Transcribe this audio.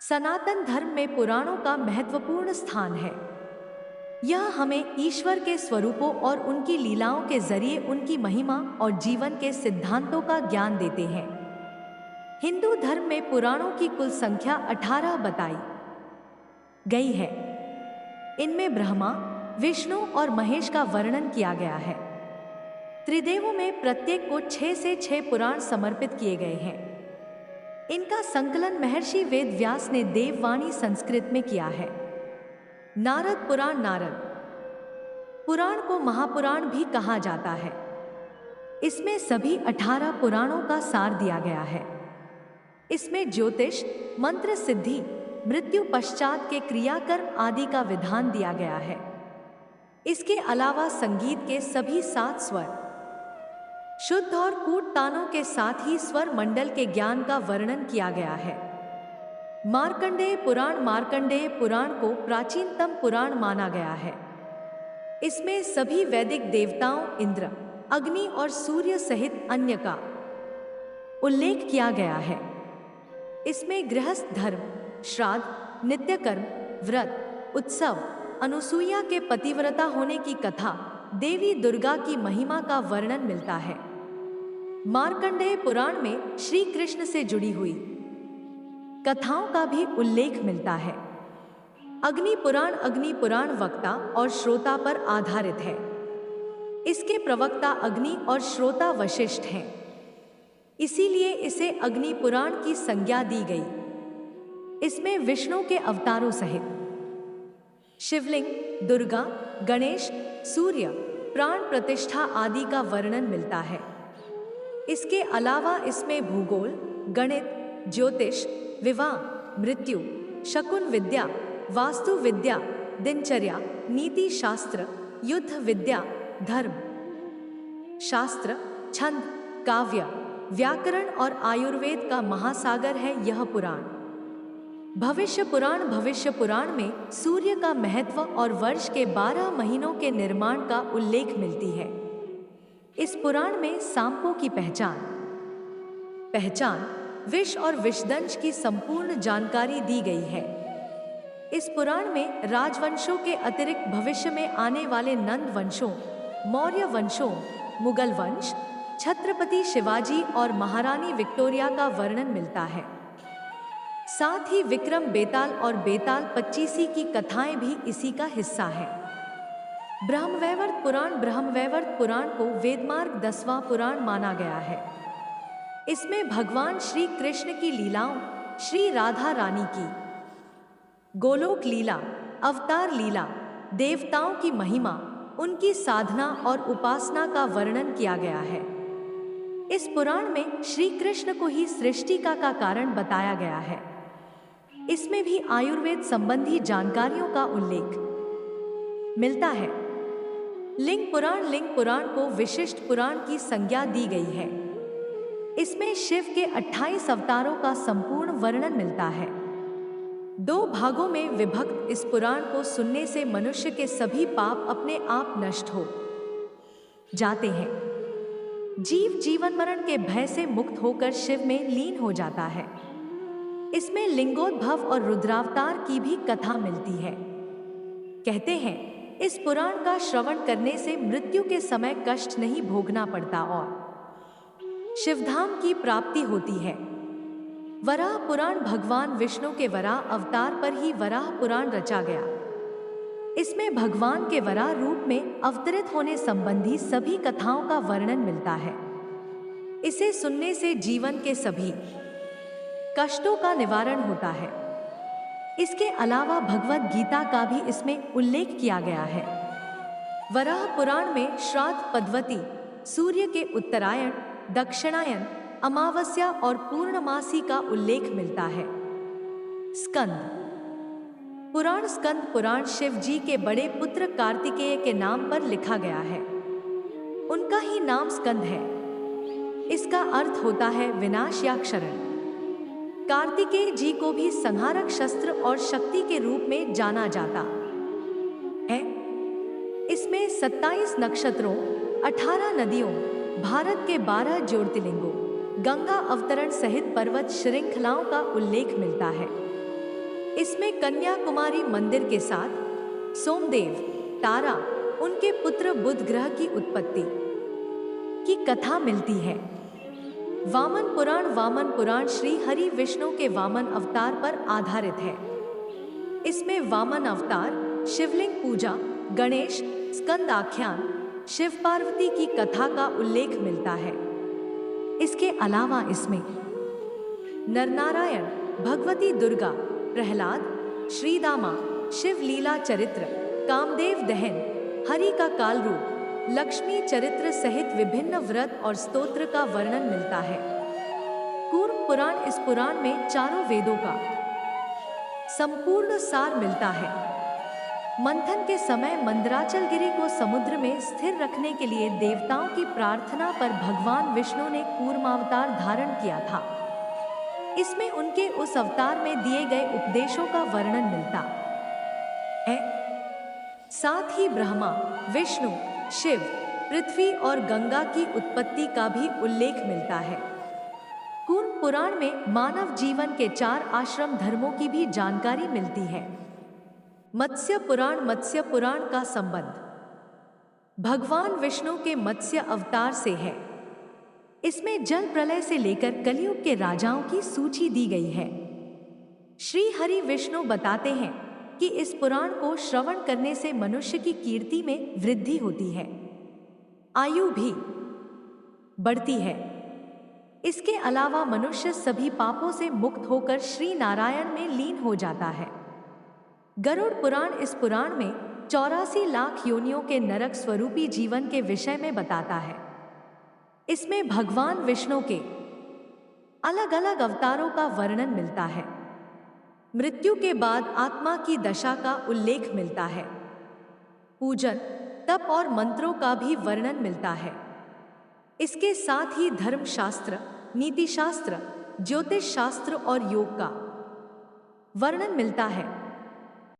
सनातन धर्म में पुराणों का महत्वपूर्ण स्थान है। यह हमें ईश्वर के स्वरूपों और उनकी लीलाओं के जरिए उनकी महिमा और जीवन के सिद्धांतों का ज्ञान देते हैं। हिंदू धर्म में पुराणों की कुल संख्या 18 बताई गई है। इनमें ब्रह्मा, विष्णु और महेश का वर्णन किया गया है। त्रिदेवों में प्रत्येक को 6 से 6 पुराण समर्पित किए गए हैं। इनका संकलन महर्षि वेद व्यास ने देववाणी संस्कृत में किया है। नारद पुराण। नारद पुराण को महापुराण भी कहा जाता है। इसमें सभी 18 पुराणों का सार दिया गया है। इसमें ज्योतिष, मंत्र सिद्धि, मृत्यु पश्चात के क्रियाकर्म आदि का विधान दिया गया है। इसके अलावा संगीत के सभी 7 स्वर, शुद्ध और कूट तानों के साथ ही स्वर मंडल के ज्ञान का वर्णन किया गया है। मार्कंडेय पुराण को प्राचीनतम पुराण माना गया है। इसमें सभी वैदिक देवताओं इंद्र, अग्नि और सूर्य सहित अन्य का उल्लेख किया गया है। इसमें गृहस्थ धर्म, श्राद्ध, नित्य कर्म, व्रत, उत्सव, अनुसूया के पतिव्रता होने की कथा, देवी दुर्गा की महिमा का वर्णन मिलता है। मार्कंडेय पुराण में श्री कृष्ण से जुड़ी हुई कथाओं का भी उल्लेख मिलता है। अग्नि पुराण वक्ता और श्रोता पर आधारित है। इसके प्रवक्ता अग्नि और श्रोता वशिष्ठ हैं। इसीलिए इसे अग्नि पुराण की संज्ञा दी गई। इसमें विष्णु के अवतारों सहित शिवलिंग, दुर्गा, गणेश, सूर्य, प्राण प्रतिष्ठा आदि का वर्णन मिलता है। इसके अलावा इसमें भूगोल, गणित, ज्योतिष, विवाह, मृत्यु, शकुन विद्या, वास्तु विद्या, दिनचर्या, नीति शास्त्र, युद्ध विद्या, धर्म शास्त्र, छंद, काव्य, व्याकरण और आयुर्वेद का महासागर है यह पुराण। भविष्य पुराण में सूर्य का महत्व और वर्ष के 12 महीनों के निर्माण का उल्लेख मिलती है। इस पुराण में सांपों की पहचान, विष और विषदंश की संपूर्ण जानकारी दी गई है। इस पुराण में राजवंशों के अतिरिक्त भविष्य में आने वाले नंद वंशों, मौर्य वंशों, मुगल वंश, छत्रपति शिवाजी और महारानी विक्टोरिया का वर्णन मिलता है। साथ ही विक्रम बेताल और बेताल पच्चीसी की कथाएं भी इसी का हिस्सा है। ब्रह्मवैवर्त पुराण को वेदमार्ग 10वां पुराण माना गया है। इसमें भगवान श्री कृष्ण की लीलाओं, श्री राधा रानी की गोलोक लीला, अवतार लीला, देवताओं की महिमा, उनकी साधना और उपासना का वर्णन किया गया है। इस पुराण में श्री कृष्ण को ही सृष्टि का कारण बताया गया है। इसमें भी आयुर्वेद संबंधी जानकारियों का उल्लेख मिलता है। लिंग पुराण को विशिष्ट पुराण की संज्ञा दी गई है। इसमें शिव के 28 अवतारों का संपूर्ण वर्णन मिलता है। 2 भागों में विभक्त इस पुराण को सुनने से मनुष्य के सभी पाप अपने आप नष्ट हो जाते हैं। जीव जीवन मरण के भय से मुक्त होकर शिव में लीन हो जाता है। इसमें लिंगोद्भव और रुद्रावतार की भी कथा मिलती है। कहते हैं इस पुराण का श्रवण करने से मृत्यु के समय कष्ट नहीं भोगना पड़ता और शिवधाम की प्राप्ति होती है। वराह पुराण भगवान विष्णु के वराह अवतार पर ही वराह पुराण रचा गया। इसमें भगवान के वराह रूप में अवतरित होने संबंधी सभी कथाओं का वर्णन मिलता है। इसे सुनने से जीवन के सभी कष्टों का निवारण होता है। इसके अलावा भगवद गीता का भी इसमें उल्लेख किया गया है। वराह पुराण में श्राद्ध पद्धति, सूर्य के उत्तरायण, दक्षिणायन, अमावस्या और पूर्णमासी का उल्लेख मिलता है। स्कंद पुराण शिव जी के बड़े पुत्र कार्तिकेय के नाम पर लिखा गया है। उनका ही नाम स्कंद है। इसका अर्थ होता है विनाश या क्षरण। कार्तिकेय जी को भी संहारक शस्त्र और शक्ति के रूप में जाना जाता है। इसमें 27 नक्षत्रों, 18 नदियों, भारत के 12 ज्योतिर्लिंगों, गंगा अवतरण सहित पर्वत श्रृंखलाओं का उल्लेख मिलता है। इसमें कन्याकुमारी मंदिर के साथ सोमदेव, तारा, उनके पुत्र बुध ग्रह की उत्पत्ति की कथा मिलती है। वामन पुराण श्री हरि विष्णु के वामन अवतार पर आधारित है। इसमें वामन अवतार, शिवलिंग पूजा, गणेश, स्कंद आख्यान, शिव पार्वती की कथा का उल्लेख मिलता है। इसके अलावा इसमें नरनारायण, भगवती दुर्गा, प्रहलाद, श्रीदामा, शिव लीला चरित्र, कामदेव दहन, हरि का काल रूप, लक्ष्मी चरित्र सहित विभिन्न व्रत और स्तोत्र का वर्णन मिलता है। कूर्म पुराण, इस पुराण में चारों वेदों का संपूर्ण सार मिलता है। मंथन के समय मंदराचलगिरी को समुद्र में स्थिर रखने के लिए देवताओं की प्रार्थना पर भगवान विष्णु ने कूर्मावतार धारण किया था। इसमें उनके उस अवतार में दिए गए उपदेशों का वर्णन मिलता है। साथ ही ब्रह्मा, विष्णु, शिव, पृथ्वी और गंगा की उत्पत्ति का भी उल्लेख मिलता है। कूर्म पुराण में मानव जीवन के 4 आश्रम धर्मों की भी जानकारी मिलती है। मत्स्य पुराण का संबंध भगवान विष्णु के मत्स्य अवतार से है। इसमें जल प्रलय से लेकर कलयुग के राजाओं की सूची दी गई है। श्री हरि विष्णु बताते हैं कि इस पुराण को श्रवण करने से मनुष्य की कीर्ति में वृद्धि होती है, आयु भी बढ़ती है। इसके अलावा मनुष्य सभी पापों से मुक्त होकर श्री नारायण में लीन हो जाता है। गरुड़ पुराण, इस पुराण में 84 लाख योनियों के नरक स्वरूपी जीवन के विषय में बताता है। इसमें भगवान विष्णु के अलग अलग अवतारों का वर्णन मिलता है। मृत्यु के बाद आत्मा की दशा का उल्लेख मिलता है। पूजन, तप और मंत्रों का भी वर्णन मिलता है। इसके साथ ही धर्मशास्त्र, नीतिशास्त्र, ज्योतिष शास्त्र और योग का वर्णन मिलता है।